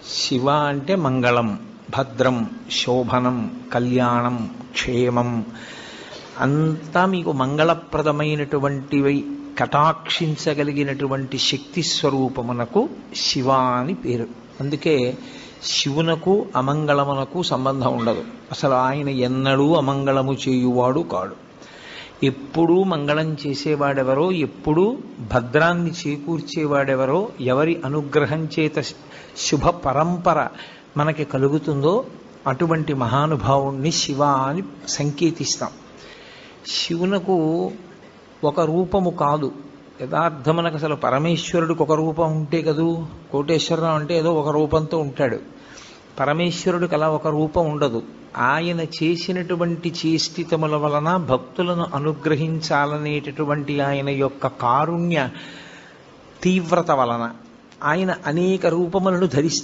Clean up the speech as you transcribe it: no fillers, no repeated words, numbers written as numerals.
శివ అంటే మంగళం, భద్రం, శోభనం, కళ్యాణం, క్షేమం అంతా మీకు మంగళప్రదమైనటువంటివి కటాక్షించగలిగినటువంటి శక్తి స్వరూపమునకు శివ అని పేరు. అందుకే శివునకు అమంగళమునకు సంబంధం ఉండదు. అసలు ఆయన ఎన్నడూ అమంగళము చేయువాడు కాడు. ఎప్పుడూ మంగళం చేసేవాడెవరో, ఎప్పుడూ భద్రాన్ని చేకూర్చేవాడెవరో, ఎవరి అనుగ్రహం చేత శుభ పరంపర మనకి కలుగుతుందో అటువంటి మహానుభావుణ్ణి శివ అని సంకేతిస్తాం. శివునకు ఒక రూపము కాదు, యథార్థమునకు అసలు పరమేశ్వరుడికి ఒక రూపం ఉంటే కదూ. కోటేశ్వరరావు అంటే ఏదో ఒక రూపంతో ఉంటాడు. పరమేశ్వరుడికి అలా ఒక రూపం ఉండదు. ఆయన చేసినటువంటి చేష్టితముల వలన భక్తులను అనుగ్రహించాలనేటటువంటి ఆయన యొక్క కారుణ్య తీవ్రత వలన ఆయన అనేక రూపములను ధరిస్తారు.